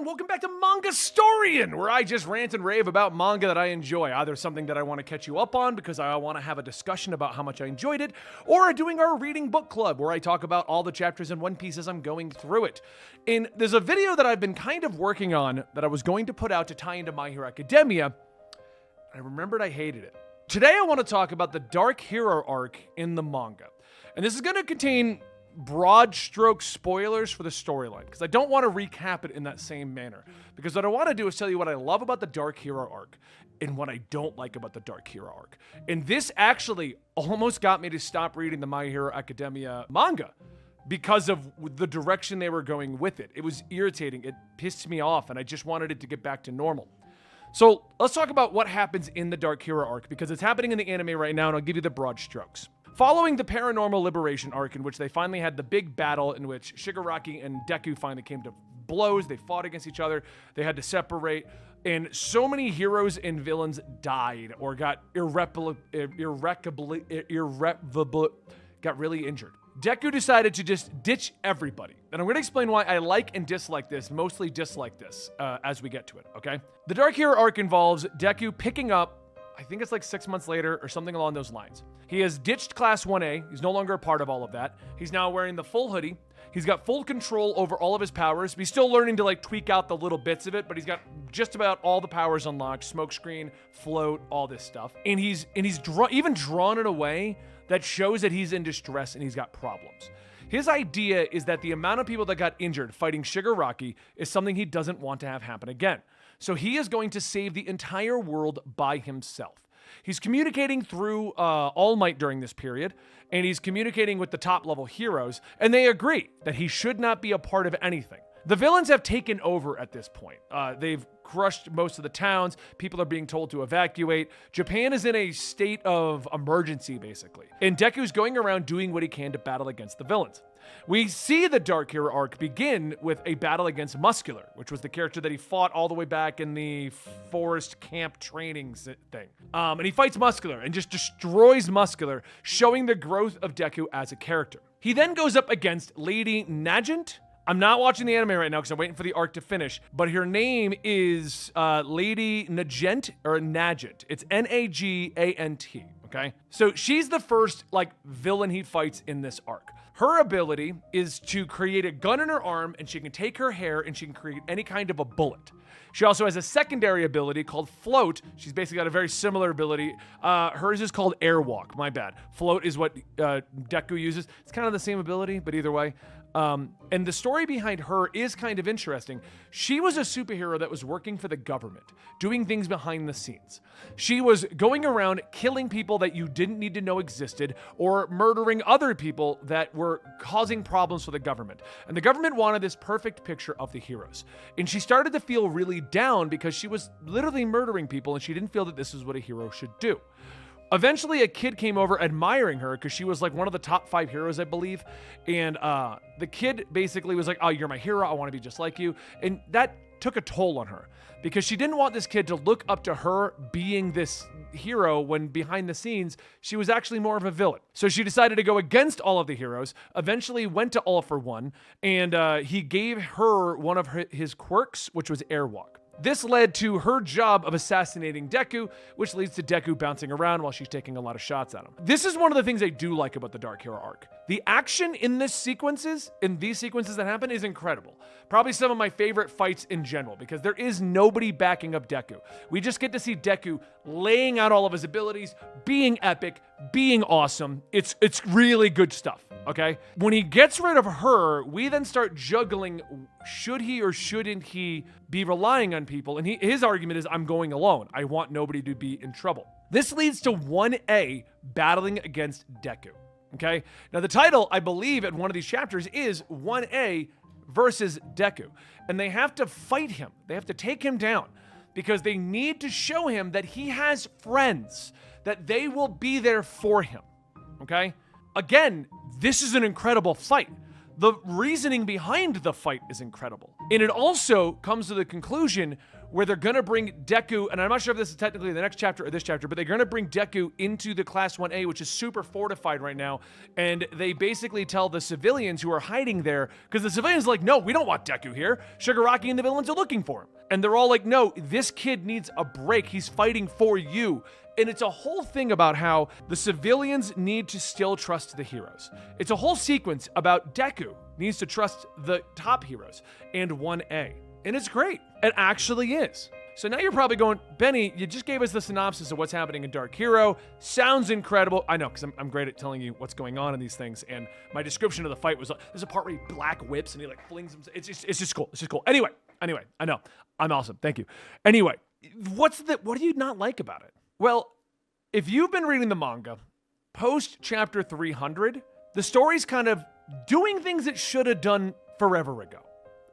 everyone, welcome back to Mangastorian, where I just rant and rave about manga that I enjoy, either something that I want to catch you up on because I want to have a discussion about how much I enjoyed it, or doing our reading book club, where I talk about all the chapters in One Piece as I'm going through it. And there's a video that I've been kind of working on that I was going to put out to tie into My Hero Academia, and I remembered I hated it. Today I want to talk about the Dark Hero arc in the manga, and this is going to contain broad stroke spoilers for the storyline, because I don't want to recap it in that same manner, because what I want to do is tell you what I love about the Dark Hero arc and what I don't like about the Dark Hero arc. And this actually almost got me to stop reading the My Hero Academia manga because of the direction they were going with it. It was irritating, it pissed me off, and I just wanted it to get back to normal. So let's talk about what happens in the Dark Hero arc, because it's happening in the anime right now, and I'll give you the broad strokes. Following the Paranormal Liberation arc, in which they finally had the big battle in which Shigaraki and Deku finally came to blows, they fought against each other, they had to separate, and so many heroes and villains died or got irreparably got really injured. Deku decided to just ditch everybody. And I'm going to explain why I like and dislike this, mostly dislike this, as we get to it, okay? The Dark Hero arc involves Deku picking up, I think it's like 6 months later or something along those lines. He has ditched Class 1A. He's no longer a part of all of that. He's now wearing the full hoodie. He's got full control over all of his powers. He's still learning to like tweak out the little bits of it, but he's got just about all the powers unlocked. Smokescreen, float, all this stuff. And he's even drawn in a way that shows that he's in distress and he's got problems. His idea is that the amount of people that got injured fighting Shigaraki is something he doesn't want to have happen again. So he is going to save the entire world by himself. He's communicating through All Might during this period, and he's communicating with the top level heroes, and they agree that he should not be a part of anything. The villains have taken over at this point. They've crushed most of the towns. People are being told to evacuate. Japan is in a state of emergency, basically. And Deku's going around doing what he can to battle against the villains. We see the Dark Hero arc begin with a battle against Muscular, which was the character that he fought all the way back in the forest camp training thing. And he fights Muscular and just destroys Muscular, showing the growth of Deku as a character. He then goes up against Lady Nagant. I'm not watching the anime right now because I'm waiting for the arc to finish, but her name is Lady Nagant, or Nagant. It's Nagant, okay? So she's the first, villain he fights in this arc. Her ability is to create a gun in her arm, and she can take her hair and she can create any kind of a bullet. She also has a secondary ability called Float. She's basically got a very similar ability. Hers is called Airwalk, my bad. Float is what Deku uses. It's kind of the same ability, but either way. And the story behind her is kind of interesting. She was a superhero that was working for the government, doing things behind the scenes. She was going around killing people that you didn't need to know existed, or murdering other people that were causing problems for the government. And the government wanted this perfect picture of the heroes. And she started to feel really down because she was literally murdering people, and she didn't feel that this is what a hero should do. Eventually, a kid came over admiring her because she was like one of the top 5 heroes, I believe. And the kid basically was like, oh, you're my hero. I want to be just like you. And that took a toll on her because she didn't want this kid to look up to her being this hero when behind the scenes, she was actually more of a villain. So she decided to go against all of the heroes, eventually went to All for One, and he gave her one of his quirks, which was Airwalk. This led to her job of assassinating Deku, which leads to Deku bouncing around while she's taking a lot of shots at him. This is one of the things I do like about the Dark Hero arc. The action in these sequences that happen, is incredible. Probably some of my favorite fights in general, because there is nobody backing up Deku. We just get to see Deku laying out all of his abilities, being epic, being awesome. It's really good stuff, okay? When he gets rid of her, we then start juggling, should he or shouldn't he be relying on people? And his argument is, I'm going alone. I want nobody to be in trouble. This leads to 1A battling against Deku, okay? Now the title, I believe, in one of these chapters is 1A versus Deku. And they have to fight him. They have to take him down because they need to show him that he has friends, that they will be there for him, okay? Again, this is an incredible fight. The reasoning behind the fight is incredible. And it also comes to the conclusion where they're going to bring Deku, and I'm not sure if this is technically the next chapter or this chapter, but they're going to bring Deku into the Class 1A, which is super fortified right now, and they basically tell the civilians who are hiding there, because the civilians are like, no, we don't want Deku here. Shigaraki and the villains are looking for him. And they're all like, no, this kid needs a break. He's fighting for you. And it's a whole thing about how the civilians need to still trust the heroes. It's a whole sequence about Deku needs to trust the top heroes and 1A. And it's great. It actually is. So now you're probably going, Benny, you just gave us the synopsis of what's happening in Dark Hero. Sounds incredible. I know, because I'm great at telling you what's going on in these things. And my description of the fight was like, there's a part where he black whips and he like flings him. It's just cool. It's just cool. Anyway, I know. I'm awesome. Thank you. Anyway, what do you not like about it? Well, if you've been reading the manga, post chapter 300, the story's kind of doing things it should have done forever ago.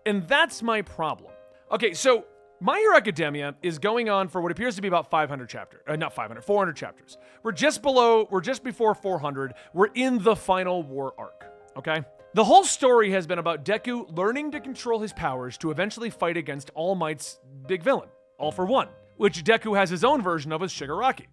And that's my problem. Okay, so My Hero Academia is going on for what appears to be about 400 chapters. We're just before 400. We're in the final war arc, okay? The whole story has been about Deku learning to control his powers to eventually fight against All Might's big villain, All for One, which Deku has his own version of as Shigaraki.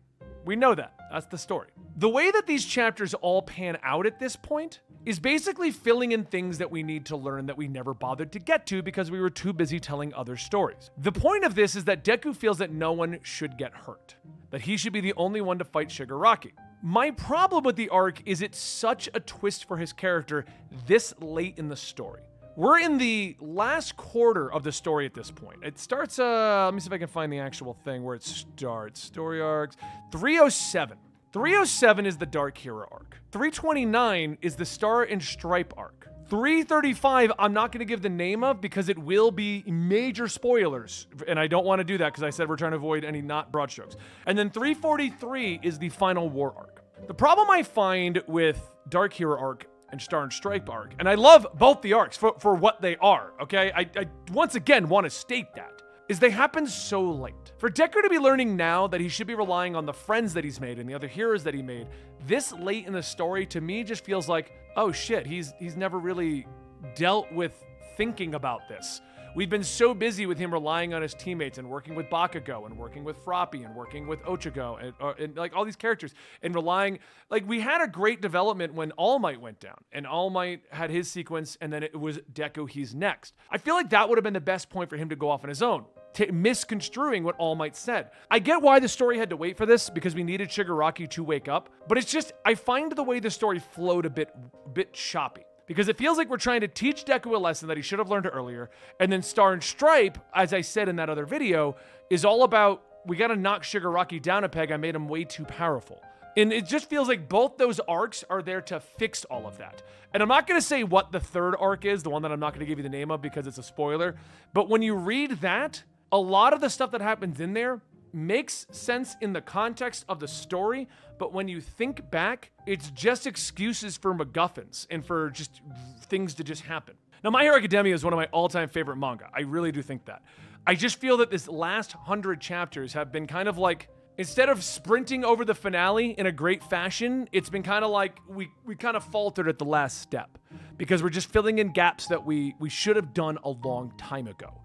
We know that. That's the story. The way that these chapters all pan out at this point is basically filling in things that we need to learn that we never bothered to get to because we were too busy telling other stories. The point of this is that Deku feels that no one should get hurt, that he should be the only one to fight Shigaraki. My problem with the arc is it's such a twist for his character this late in the story. We're in the last quarter of the story at this point. It starts, let me see if I can find the actual thing where it starts. Story arcs, 307. 307 is the Dark Hero arc. 329 is the Star and Stripe arc. 335, I'm not going to give the name of because it will be major spoilers. And I don't want to do that because I said we're trying to avoid any not broad strokes. And then 343 is the final war arc. The problem I find with Dark Hero arc and Star and Stripe arc, and I love both the arcs for what they are, okay? I once again want to state that, is they happen so late. For Deku to be learning now that he should be relying on the friends that he's made and the other heroes that he made, this late in the story to me just feels like, oh shit, he's never really dealt with thinking about this. We've been so busy with him relying on his teammates and working with Bakugo and working with Froppy and working with Ochago and like all these characters and relying, like we had a great development when All Might went down and All Might had his sequence and then it was Deku, he's next. I feel like that would have been the best point for him to go off on his own, misconstruing what All Might said. I get why the story had to wait for this because we needed Shigaraki to wake up, but it's just, I find the way the story flowed a bit choppy. Because it feels like we're trying to teach Deku a lesson that he should have learned earlier. And then Star and Stripe, as I said in that other video, is all about, we gotta knock Shigaraki down a peg. I made him way too powerful. And it just feels like both those arcs are there to fix all of that. And I'm not gonna say what the third arc is, the one that I'm not gonna give you the name of because it's a spoiler. But when you read that, a lot of the stuff that happens in there makes sense in the context of the story, but when you think back, it's just excuses for MacGuffins and for just things to just happen. Now, My Hero Academia is one of my all-time favorite manga. I really do think that. I just feel that this last 100 chapters have been kind of like, instead of sprinting over the finale in a great fashion, it's been kind of like we kind of faltered at the last step because we're just filling in gaps that we should have done a long time ago.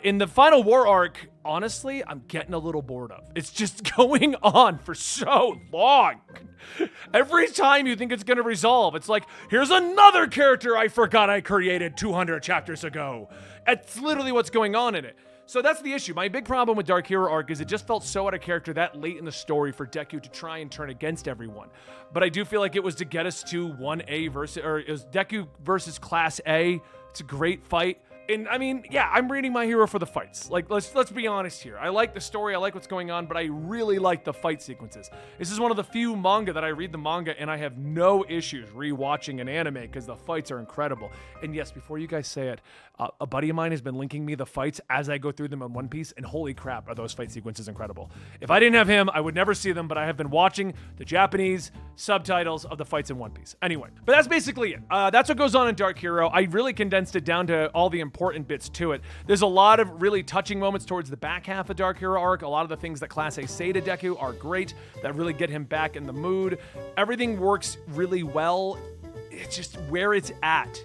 In the final war arc, honestly, I'm getting a little bored of. It's just going on for so long. Every time you think it's going to resolve, it's like, here's another character I forgot I created 200 chapters ago. That's literally what's going on in it. So that's the issue. My big problem with Dark Hero arc is it just felt so out of character that late in the story for Deku to try and turn against everyone. But I do feel like it was to get us to 1A versus, or it was Deku versus Class A. It's a great fight. And I mean, yeah, I'm reading My Hero for the fights. Like, let's be honest here. I like the story, I like what's going on, but I really like the fight sequences. This is one of the few manga that I read the manga and I have no issues rewatching an anime because the fights are incredible. And yes, before you guys say it, a buddy of mine has been linking me the fights as I go through them in One Piece, and holy crap, are those fight sequences incredible. If I didn't have him, I would never see them, but I have been watching the Japanese subtitles of the fights in One Piece. Anyway, but that's basically it. That's what goes on in Dark Hero. I really condensed it down to all the important bits to it. There's a lot of really touching moments towards the back half of Dark Hero arc. A lot of the things that Class A say to Deku are great, that really get him back in the mood. Everything works really well. It's just where it's at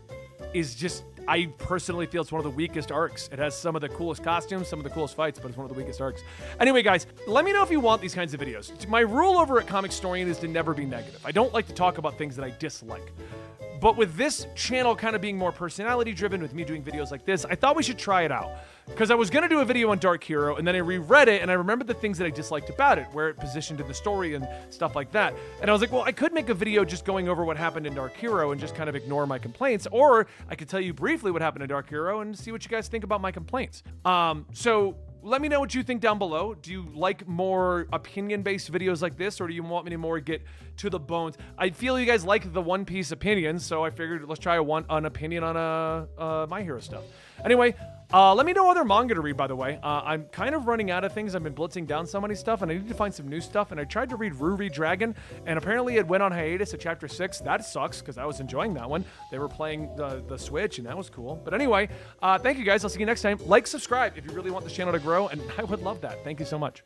is just, I personally feel it's one of the weakest arcs. It has some of the coolest costumes, some of the coolest fights, but it's one of the weakest arcs. Anyway, guys, let me know if you want these kinds of videos. My rule over at Mangastorian is to never be negative. I don't like to talk about things that I dislike. But with this channel kind of being more personality driven, with me doing videos like this, I thought we should try it out. Because I was going to do a video on Dark Hero, and then I reread it, and I remembered the things that I disliked about it, where it positioned in the story and stuff like that. And I was like, well, I could make a video just going over what happened in Dark Hero and just kind of ignore my complaints, or I could tell you briefly what happened in Dark Hero and see what you guys think about my complaints. So let me know what you think down below. Do you like more opinion-based videos like this, or do you want me to more get to the bones? I feel you guys like the One Piece opinions, so I figured let's try an opinion on My Hero stuff. Anyway, let me know other manga to read, by the way. I'm kind of running out of things. I've been blitzing down so many stuff, and I need to find some new stuff. And I tried to read Ruri Dragon, and apparently it went on hiatus at chapter 6. That sucks, because I was enjoying that one. They were playing the Switch, and that was cool. But anyway, thank you guys. I'll see you next time. Like, subscribe if you really want this channel to grow, and I would love that. Thank you so much.